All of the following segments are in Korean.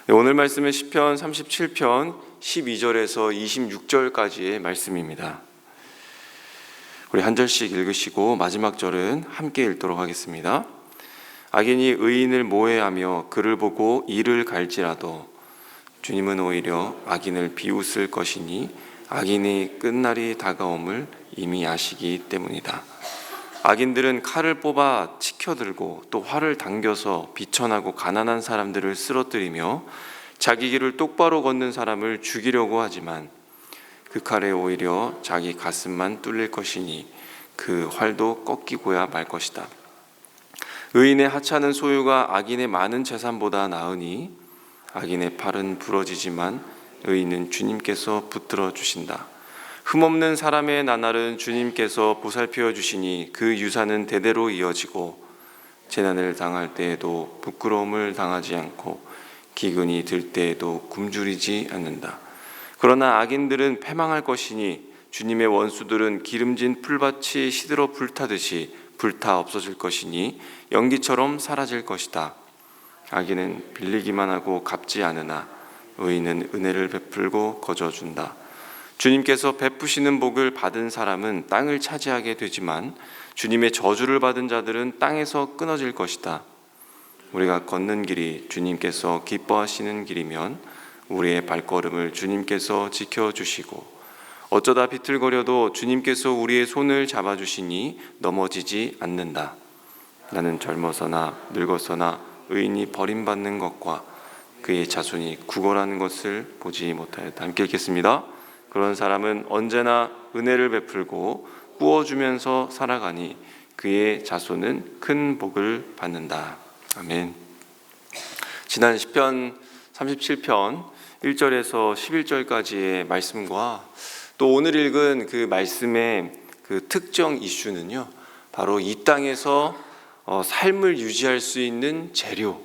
오늘 말씀은 시편 37편 12절에서 26절까지의 말씀입니다. 우리 한 절씩 읽으시고 마지막 절은 함께 읽도록 하겠습니다. 악인이 의인을 모해하며 그를 보고 이를 갈지라도 주님은 오히려 악인을 비웃을 것이니 악인의 끝날이 다가옴을 이미 아시기 때문이다. 악인들은 칼을 뽑아 치켜들고 또 활을 당겨서 비천하고 가난한 사람들을 쓰러뜨리며 자기 길을 똑바로 걷는 사람을 죽이려고 하지만 그 칼에 오히려 자기 가슴만 뚫릴 것이니 그 활도 꺾이고야 말 것이다. 의인의 하찮은 소유가 악인의 많은 재산보다 나으니 악인의 팔은 부러지지만 의인은 주님께서 붙들어 주신다. 흠없는 사람의 나날은 주님께서 보살펴 주시니 그 유산은 대대로 이어지고 재난을 당할 때에도 부끄러움을 당하지 않고 기근이 들 때에도 굶주리지 않는다. 그러나 악인들은 패망할 것이니 주님의 원수들은 기름진 풀밭이 시들어 불타듯이 불타 없어질 것이니 연기처럼 사라질 것이다. 악인은 빌리기만 하고 갚지 않으나 의인은 은혜를 베풀고 거저준다. 주님께서 베푸시는 복을 받은 사람은 땅을 차지하게 되지만 주님의 저주를 받은 자들은 땅에서 끊어질 것이다. 우리가 걷는 길이 주님께서 기뻐하시는 길이면 우리의 발걸음을 주님께서 지켜주시고 어쩌다 비틀거려도 주님께서 우리의 손을 잡아주시니 넘어지지 않는다. 나는 젊어서나 늙어서나 의인이 버림받는 것과 그의 자손이 구걸하는 것을 보지 못하였다. 함께 읽겠습니다. 그런 사람은 언제나 은혜를 베풀고 꾸어주면서 살아가니 그의 자손은 큰 복을 받는다. 아멘. 지난 시편 37편 1절에서 11절까지의 말씀과 또 오늘 읽은 그 말씀의 그 특정 이슈는요, 바로 이 땅에서 삶을 유지할 수 있는 재료,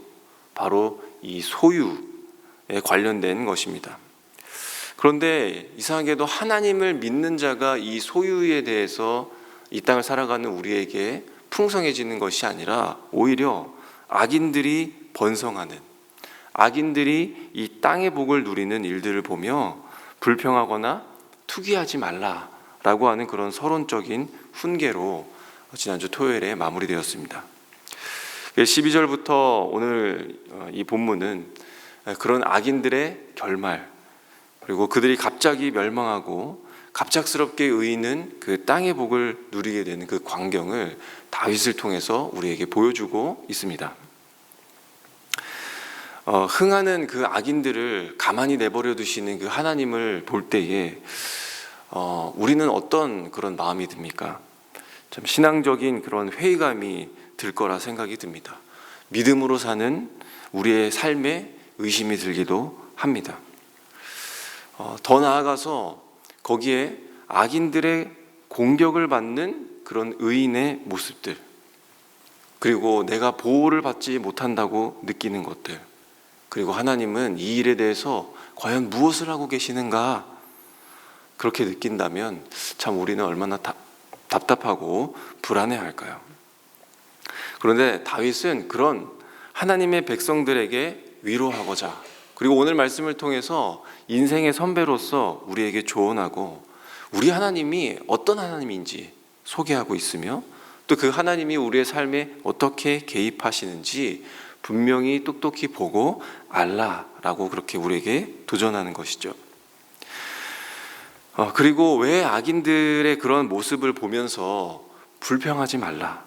바로 이 소유에 관련된 것입니다. 그런데 이상하게도 하나님을 믿는 자가 이 소유에 대해서 이 땅을 살아가는 우리에게 풍성해지는 것이 아니라 오히려 악인들이 번성하는, 악인들이 이 땅의 복을 누리는 일들을 보며 불평하거나 투기하지 말라라고 하는 그런 서론적인 훈계로 지난주 토요일에 마무리되었습니다. 12절부터 오늘 이 본문은 그런 악인들의 결말, 그리고 그들이 갑자기 멸망하고 갑작스럽게 의인은 그 땅의 복을 누리게 되는 그 광경을 다윗을 통해서 우리에게 보여주고 있습니다. 흥하는 그 악인들을 가만히 내버려 두시는 그 하나님을 볼 때에 우리는 어떤 그런 마음이 듭니까? 참 신앙적인 그런 회의감이 들 거라 생각이 듭니다. 믿음으로 사는 우리의 삶에 의심이 들기도 합니다. 더 나아가서 거기에 악인들의 공격을 받는 그런 의인의 모습들, 그리고 내가 보호를 받지 못한다고 느끼는 것들, 그리고 하나님은 이 일에 대해서 과연 무엇을 하고 계시는가, 그렇게 느낀다면 참 우리는 얼마나 답답하고 불안해할까요? 그런데 다윗은 그런 하나님의 백성들에게 위로하고자, 그리고 오늘 말씀을 통해서 인생의 선배로서 우리에게 조언하고 우리 하나님이 어떤 하나님인지 소개하고 있으며 또 그 하나님이 우리의 삶에 어떻게 개입하시는지 분명히 똑똑히 보고 알라라고 그렇게 우리에게 도전하는 것이죠. 그리고 왜 악인들의 그런 모습을 보면서 불평하지 말라,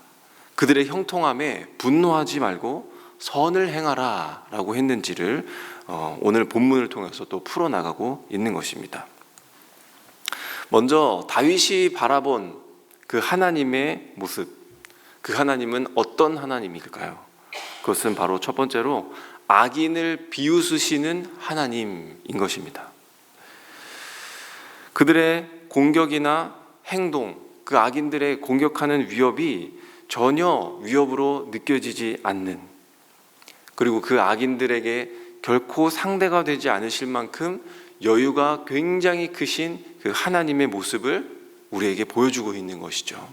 그들의 형통함에 분노하지 말고 선을 행하라 라고 했는지를 오늘 본문을 통해서 또 풀어나가고 있는 것입니다. 먼저 다윗이 바라본 그 하나님의 모습, 그 하나님은 어떤 하나님일까요? 그것은 바로 첫 번째로 악인을 비웃으시는 하나님인 것입니다. 그들의 공격이나 행동, 그 악인들의 공격하는 위협이 전혀 위협으로 느껴지지 않는, 그리고 그 악인들에게 결코 상대가 되지 않으실 만큼 여유가 굉장히 크신 그 하나님의 모습을 우리에게 보여주고 있는 것이죠.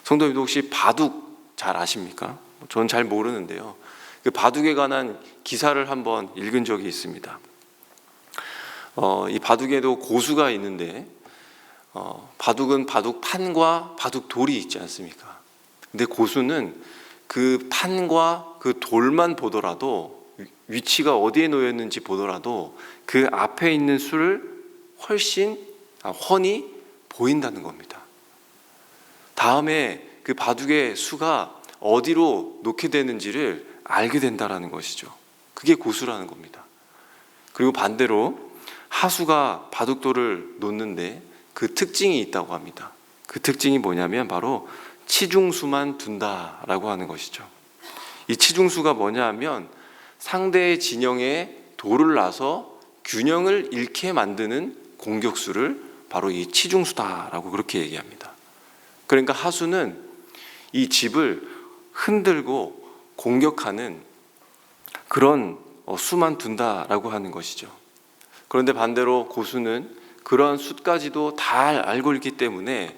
성도님도 혹시 바둑 잘 아십니까? 저는 잘 모르는데요. 그 바둑에 관한 기사를 한번 읽은 적이 있습니다. 이 바둑에도 고수가 있는데 바둑은 바둑판과 바둑돌이 있지 않습니까? 근데 고수는 그 판과 그 돌만 보더라도, 위치가 어디에 놓였는지 보더라도 그 앞에 있는 수를 훤히 보인다는 겁니다. 다음에 그 바둑의 수가 어디로 놓게 되는지를 알게 된다는 것이죠. 그게 고수라는 겁니다. 그리고 반대로 하수가 바둑돌을 놓는데 그 특징이 있다고 합니다. 그 특징이 뭐냐면 바로 치중수만 둔다라고 하는 것이죠. 이 치중수가 뭐냐 하면 상대의 진영에 돌을 놔서 균형을 잃게 만드는 공격수를 바로 이 치중수다라고 그렇게 얘기합니다. 그러니까 하수는 이 집을 흔들고 공격하는 그런 수만 둔다라고 하는 것이죠. 그런데 반대로 고수는 그러한 수까지도 다 알고 있기 때문에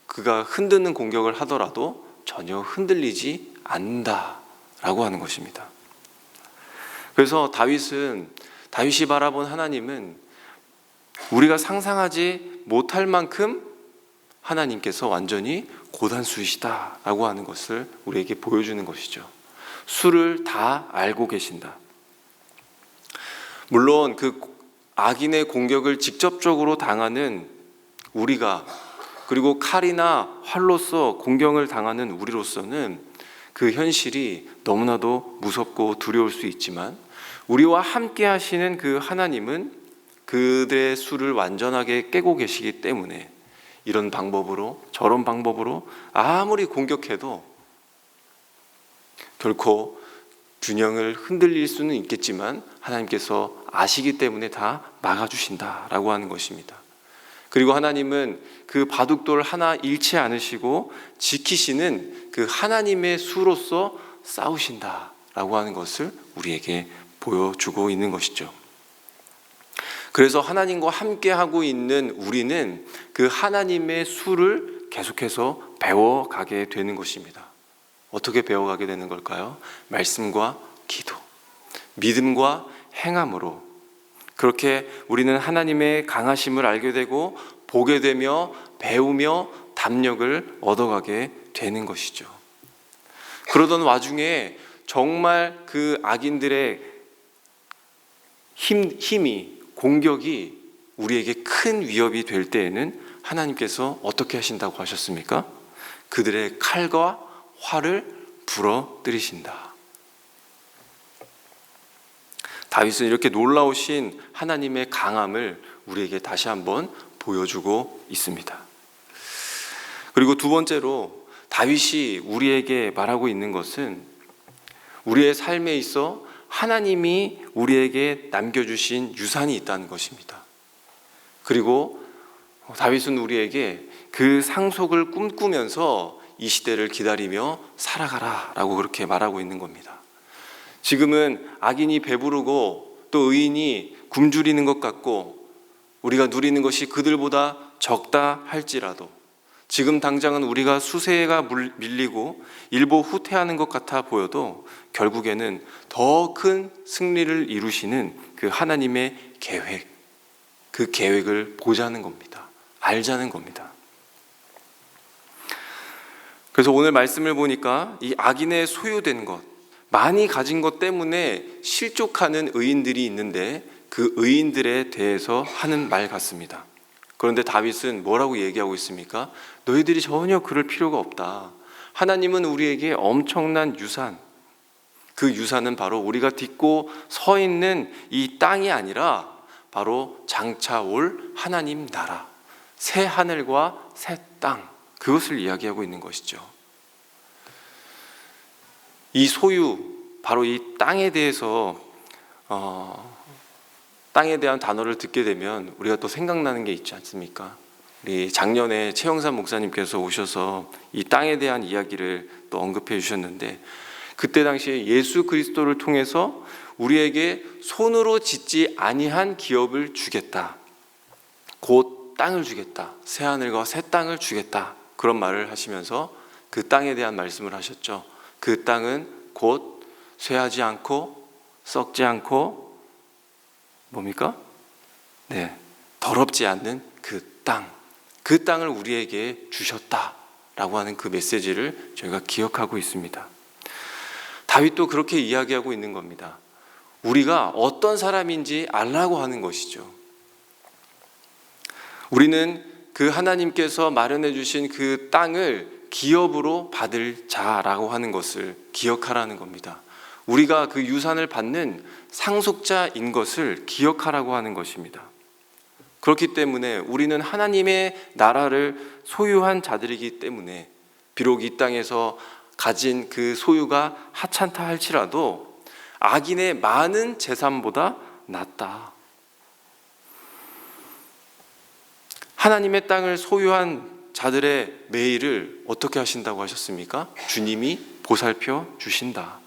그가 흔드는 공격을 하더라도 전혀 흔들리지 않는다라고 하는 것입니다. 그래서 다윗이 바라본 하나님은 우리가 상상하지 못할 만큼 하나님께서 완전히 고단수이시다라고 하는 것을 우리에게 보여주는 것이죠. 수를 다 알고 계신다. 물론 그 악인의 공격을 직접적으로 당하는 우리가, 그리고 칼이나 활로서 공격을 당하는 우리로서는 그 현실이 너무나도 무섭고 두려울 수 있지만, 우리와 함께 하시는 그 하나님은 그들의 수를 완전하게 깨고 계시기 때문에 이런 방법으로 저런 방법으로 아무리 공격해도 결코 균형을 흔들릴 수는 있겠지만 하나님께서 아시기 때문에 다 막아주신다라고 하는 것입니다. 그리고 하나님은 그 바둑돌 하나 잃지 않으시고 지키시는 그 하나님의 수로서 싸우신다라고 하는 것을 우리에게 보여주고 있는 것이죠. 그래서 하나님과 함께하고 있는 우리는 그 하나님의 수를 계속해서 배워가게 되는 것입니다. 어떻게 배워가게 되는 걸까요? 말씀과 기도, 믿음과 행함으로. 그렇게 우리는 하나님의 강하심을 알게 되고 보게 되며 배우며 담력을 얻어가게 되는 것이죠. 그러던 와중에 정말 그 악인들의 힘이, 공격이 우리에게 큰 위협이 될 때에는 하나님께서 어떻게 하신다고 하셨습니까? 그들의 칼과 활을 부러뜨리신다. 다윗은 이렇게 놀라우신 하나님의 강함을 우리에게 다시 한번 보여주고 있습니다. 그리고 두 번째로 다윗이 우리에게 말하고 있는 것은 우리의 삶에 있어 하나님이 우리에게 남겨주신 유산이 있다는 것입니다. 그리고 다윗은 우리에게 그 상속을 꿈꾸면서 이 시대를 기다리며 살아가라 라고 그렇게 말하고 있는 겁니다. 지금은 악인이 배부르고 또 의인이 굶주리는 것 같고 우리가 누리는 것이 그들보다 적다 할지라도 지금 당장은 우리가 수세가 밀리고 일보 후퇴하는 것 같아 보여도 결국에는 더 큰 승리를 이루시는 그 하나님의 계획, 그 계획을 보자는 겁니다. 알자는 겁니다. 그래서 오늘 말씀을 보니까 이 악인의 소유된 것, 많이 가진 것 때문에 실족하는 의인들이 있는데 그 의인들에 대해서 하는 말 같습니다. 그런데 다윗은 뭐라고 얘기하고 있습니까? 너희들이 전혀 그럴 필요가 없다. 하나님은 우리에게 엄청난 유산, 그 유산은 바로 우리가 딛고 서 있는 이 땅이 아니라 바로 장차 올 하나님 나라, 새 하늘과 새 땅, 그것을 이야기하고 있는 것이죠. 이 소유, 바로 이 땅에 대해서 땅에 대한 단어를 듣게 되면 우리가 또 생각나는 게 있지 않습니까? 우리 작년에 최영삼 목사님께서 오셔서 이 땅에 대한 이야기를 또 언급해 주셨는데, 그때 당시에 예수 그리스도를 통해서 우리에게 손으로 짓지 아니한 기업을 주겠다, 곧 땅을 주겠다, 새 하늘과 새 땅을 주겠다, 그런 말을 하시면서 그 땅에 대한 말씀을 하셨죠. 그 땅은 곧 쇠하지 않고 썩지 않고 뭡니까? 네, 더럽지 않는 그 땅을 우리에게 주셨다라고 하는 그 메시지를 저희가 기억하고 있습니다. 다윗도 그렇게 이야기하고 있는 겁니다. 우리가 어떤 사람인지 알라고 하는 것이죠. 우리는 그 하나님께서 마련해 주신 그 땅을 기업으로 받을 자라고 하는 것을 기억하라는 겁니다. 우리가 그 유산을 받는 상속자인 것을 기억하라고 하는 것입니다. 그렇기 때문에 우리는 하나님의 나라를 소유한 자들이기 때문에 비록 이 땅에서 가진 그 소유가 하찮다 할지라도 악인의 많은 재산보다 낫다. 하나님의 땅을 소유한 자들의 매일을 어떻게 하신다고 하셨습니까? 주님이 보살펴 주신다.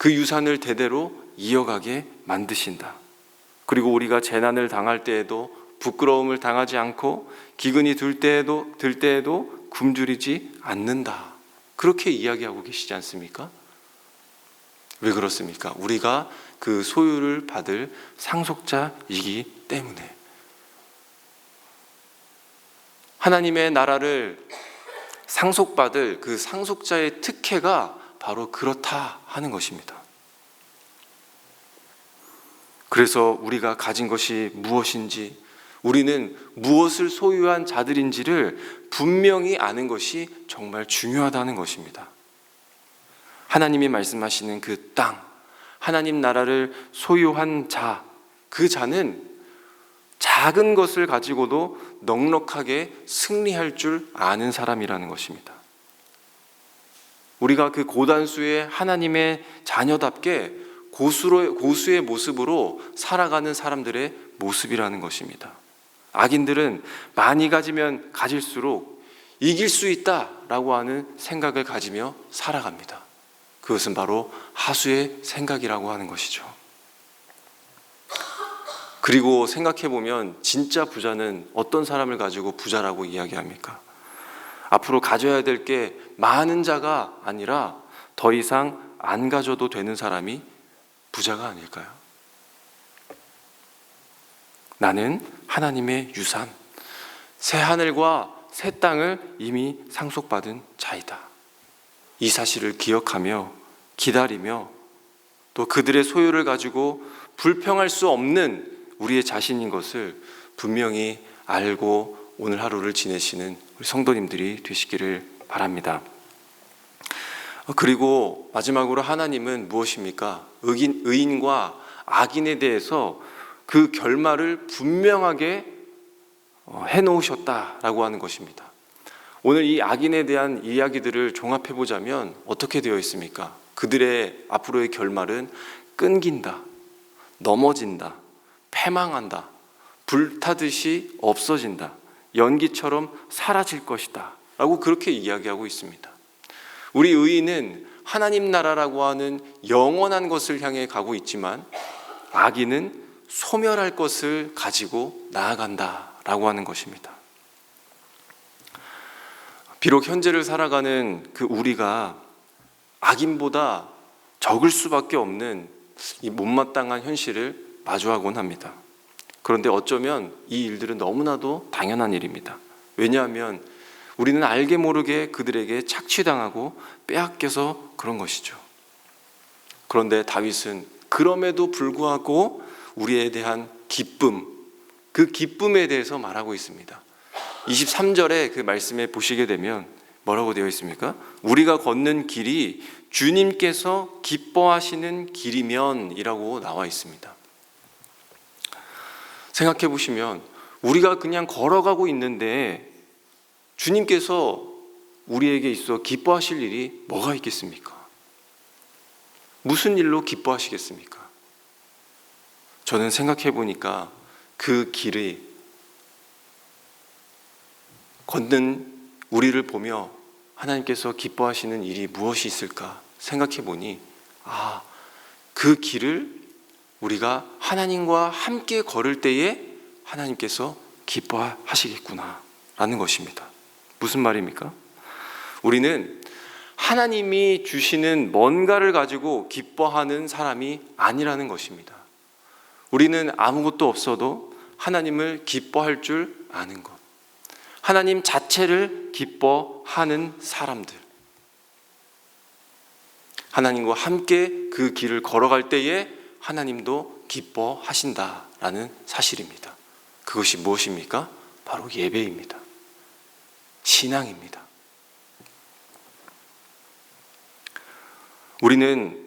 그 유산을 대대로 이어가게 만드신다. 그리고 우리가 재난을 당할 때에도 부끄러움을 당하지 않고 기근이 들 때에도 굶주리지 않는다. 그렇게 이야기하고 계시지 않습니까? 왜 그렇습니까? 우리가 그 소유를 받을 상속자이기 때문에. 하나님의 나라를 상속받을 그 상속자의 특혜가 바로 그렇다 하는 것입니다. 그래서 우리가 가진 것이 무엇인지, 우리는 무엇을 소유한 자들인지를 분명히 아는 것이 정말 중요하다는 것입니다. 하나님이 말씀하시는 그 땅, 하나님 나라를 소유한 자, 그 자는 작은 것을 가지고도 넉넉하게 승리할 줄 아는 사람이라는 것입니다. 우리가 그 고단수의 하나님의 자녀답게 고수의 모습으로 살아가는 사람들의 모습이라는 것입니다. 악인들은 많이 가지면 가질수록 이길 수 있다라고 하는 생각을 가지며 살아갑니다. 그것은 바로 하수의 생각이라고 하는 것이죠. 그리고 생각해보면 진짜 부자는 어떤 사람을 가지고 부자라고 이야기합니까? 앞으로 가져야 될 게 많은 자가 아니라 더 이상 안 가져도 되는 사람이 부자가 아닐까요? 나는 하나님의 유산, 새 하늘과 새 땅을 이미 상속받은 자이다. 이 사실을 기억하며 기다리며 또 그들의 소유를 가지고 불평할 수 없는 우리의 자신인 것을 분명히 알고 오늘 하루를 지내시는 우리 성도님들이 되시기를 바랍니다. 그리고 마지막으로 하나님은 무엇입니까? 의인과 악인에 대해서 그 결말을 분명하게 해놓으셨다라고 하는 것입니다. 오늘 이 악인에 대한 이야기들을 종합해 보자면 어떻게 되어 있습니까? 그들의 앞으로의 결말은 끊긴다, 넘어진다, 패망한다, 불타듯이 없어진다, 연기처럼 사라질 것이다 라고 그렇게 이야기하고 있습니다. 우리 의인은 하나님 나라라고 하는 영원한 것을 향해 가고 있지만 악인은 소멸할 것을 가지고 나아간다라고 하는 것입니다. 비록 현재를 살아가는 그 우리가 악인보다 적을 수밖에 없는 이 못마땅한 현실을 마주하곤 합니다. 그런데 어쩌면 이 일들은 너무나도 당연한 일입니다. 왜냐하면 우리는 알게 모르게 그들에게 착취당하고 빼앗겨서 그런 것이죠. 그런데 다윗은 그럼에도 불구하고 우리에 대한 기쁨, 그 기쁨에 대해서 말하고 있습니다. 23절에 그 말씀에 보시게 되면 뭐라고 되어 있습니까? 우리가 걷는 길이 주님께서 기뻐하시는 길이면 이라고 나와 있습니다. 생각해 보시면 우리가 그냥 걸어가고 있는데 주님께서 우리에게 있어 기뻐하실 일이 뭐가 있겠습니까? 무슨 일로 기뻐하시겠습니까? 저는 생각해 보니까 그 길이 걷는 우리를 보며 하나님께서 기뻐하시는 일이 무엇이 있을까 생각해 보니 그 길을 우리가 하나님과 함께 걸을 때에 하나님께서 기뻐하시겠구나 라는 것입니다. 무슨 말입니까? 우리는 하나님이 주시는 뭔가를 가지고 기뻐하는 사람이 아니라는 것입니다. 우리는 아무것도 없어도 하나님을 기뻐할 줄 아는 것, 하나님 자체를 기뻐하는 사람들, 하나님과 함께 그 길을 걸어갈 때에 하나님도 기뻐하신다라는 사실입니다. 그것이 무엇입니까? 바로 예배입니다. 신앙입니다. 우리는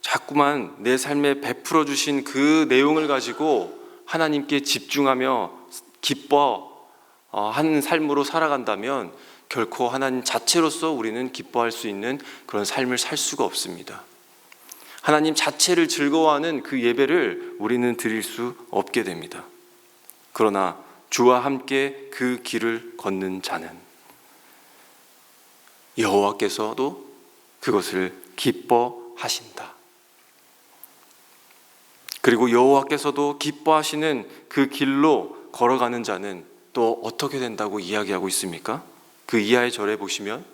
자꾸만 내 삶에 베풀어 주신 그 내용을 가지고 하나님께 집중하며 기뻐하는 삶으로 살아간다면 결코 하나님 자체로서 우리는 기뻐할 수 있는 그런 삶을 살 수가 없습니다. 하나님 자체를 즐거워하는 그 예배를 우리는 드릴 수 없게 됩니다. 그러나 주와 함께 그 길을 걷는 자는 여호와께서도 그것을 기뻐하신다. 그리고 여호와께서도 기뻐하시는 그 길로 걸어가는 자는 또 어떻게 된다고 이야기하고 있습니까? 그 이하의 절에 보시면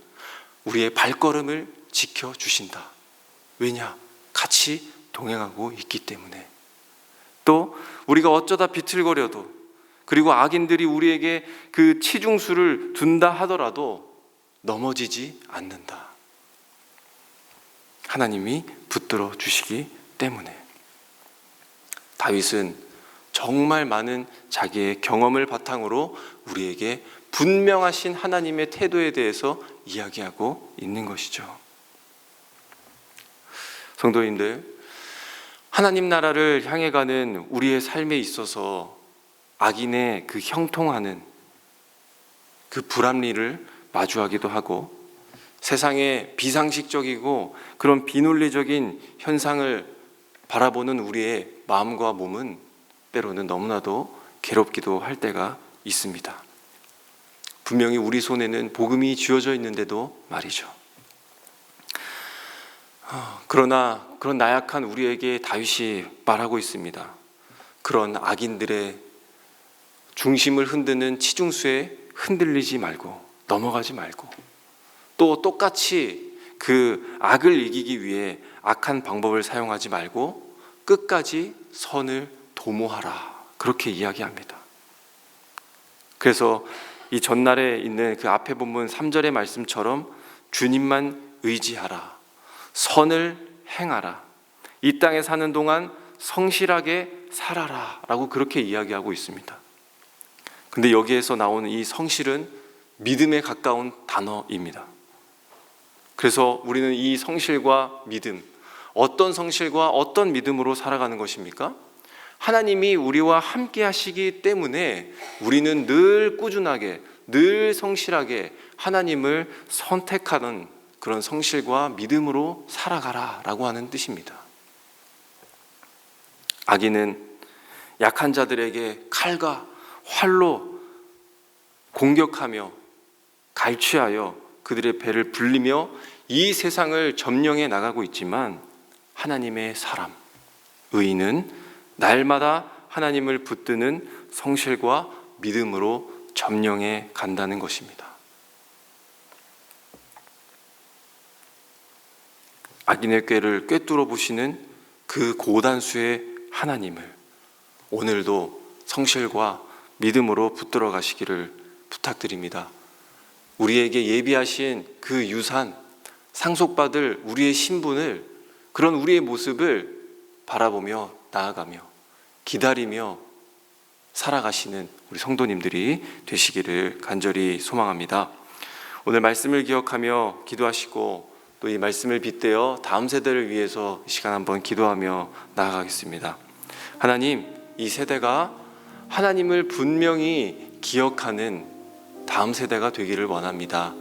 우리의 발걸음을 지켜주신다. 왜냐? 같이 동행하고 있기 때문에. 또 우리가 어쩌다 비틀거려도, 그리고 악인들이 우리에게 그 치중수를 둔다 하더라도 넘어지지 않는다. 하나님이 붙들어 주시기 때문에. 다윗은 정말 많은 자기의 경험을 바탕으로 우리에게 분명하신 하나님의 태도에 대해서 이야기하고 있는 것이죠. 성도님들, 하나님 나라를 향해 가는 우리의 삶에 있어서 악인의 그 형통하는 그 불합리를 마주하기도 하고, 세상의 비상식적이고 그런 비논리적인 현상을 바라보는 우리의 마음과 몸은 때로는 너무나도 괴롭기도 할 때가 있습니다. 분명히 우리 손에는 복음이 쥐어져 있는데도 말이죠. 그러나 그런 나약한 우리에게 다윗이 말하고 있습니다. 그런 악인들의 중심을 흔드는 치중수에 흔들리지 말고, 넘어가지 말고, 또 똑같이 그 악을 이기기 위해 악한 방법을 사용하지 말고 끝까지 선을 도모하라. 그렇게 이야기합니다. 그래서 이 전날에 있는 그 앞에 본문 3절의 말씀처럼 주님만 의지하라, 선을 행하라, 이 땅에 사는 동안 성실하게 살아라 라고 그렇게 이야기하고 있습니다. 근데 여기에서 나오는 이 성실은 믿음에 가까운 단어입니다. 그래서 우리는 이 성실과 믿음, 어떤 성실과 어떤 믿음으로 살아가는 것입니까? 하나님이 우리와 함께 하시기 때문에 우리는 늘 꾸준하게, 늘 성실하게 하나님을 선택하는 그런 성실과 믿음으로 살아가라라고 하는 뜻입니다. 악인은 약한 자들에게 칼과 활로 공격하며 갈취하여 그들의 배를 불리며 이 세상을 점령해 나가고 있지만, 하나님의 사람, 의인은 날마다 하나님을 붙드는 성실과 믿음으로 점령해 간다는 것입니다. 악인의 꾀를 꿰뚫어 보시는 그 고단수의 하나님을 오늘도 성실과 믿음으로 붙들어 가시기를 부탁드립니다. 우리에게 예비하신 그 유산, 상속받을 우리의 신분을, 그런 우리의 모습을 바라보며 나아가며 기다리며 살아가시는 우리 성도님들이 되시기를 간절히 소망합니다. 오늘 말씀을 기억하며 기도하시고 또 이 말씀을 빗대어 다음 세대를 위해서 이 시간 한번 기도하며 나아가겠습니다. 하나님, 이 세대가 하나님을 분명히 기억하는 다음 세대가 되기를 원합니다.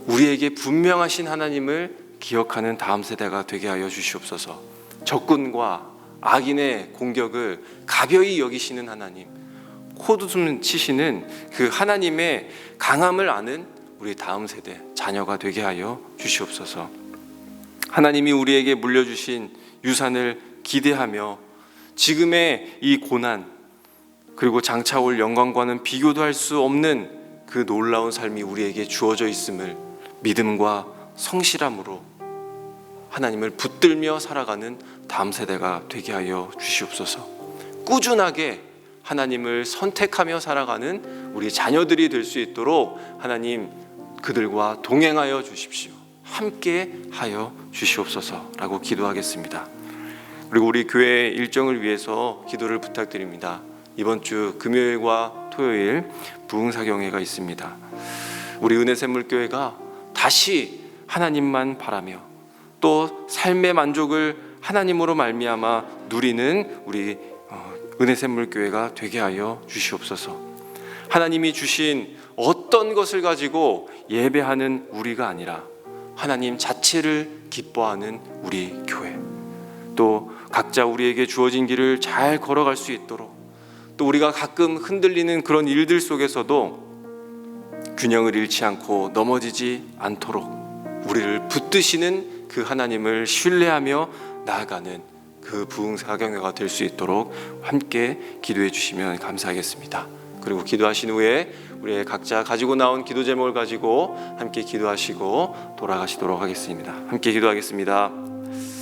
우리에게 분명하신 하나님을 기억하는 다음 세대가 되게 하여 주시옵소서. 적군과 악인의 공격을 가벼이 여기시는 하나님, 코웃음 치시는 그 하나님의 강함을 아는 우리 다음 세대 자녀가 되게 하여 주시옵소서. 하나님이 우리에게 물려주신 유산을 기대하며 지금의 이 고난, 그리고 장차 올 영광과는 비교도 할 수 없는 그 놀라운 삶이 우리에게 주어져 있음을 믿음과 성실함으로 하나님을 붙들며 살아가는 다음 세대가 되게 하여 주시옵소서. 꾸준하게 하나님을 선택하며 살아가는 우리 자녀들이 될 수 있도록 하나님 그들과 동행하여 주십시오. 함께 하여 주시옵소서라고 기도하겠습니다. 그리고 우리 교회 일정을 위해서 기도를 부탁드립니다. 이번 주 금요일과 토요일 부흥사경회가 있습니다. 우리 은혜샘물교회가 다시 하나님만 바라며 또 삶의 만족을 하나님으로 말미암아 누리는 우리 은혜샘물교회가 되게 하여 주시옵소서. 하나님이 주신 어떤 것을 가지고 예배하는 우리가 아니라 하나님 자체를 기뻐하는 우리 교회, 또 각자 우리에게 주어진 길을 잘 걸어갈 수 있도록, 또 우리가 가끔 흔들리는 그런 일들 속에서도 균형을 잃지 않고 넘어지지 않도록 우리를 붙드시는 그 하나님을 신뢰하며 나아가는 그 부흥사경회가 될 수 있도록 함께 기도해 주시면 감사하겠습니다. 그리고 기도하신 후에 우리 각자 가지고 나온 기도 제목을 가지고 함께 기도하시고 돌아가시도록 하겠습니다. 함께 기도하겠습니다.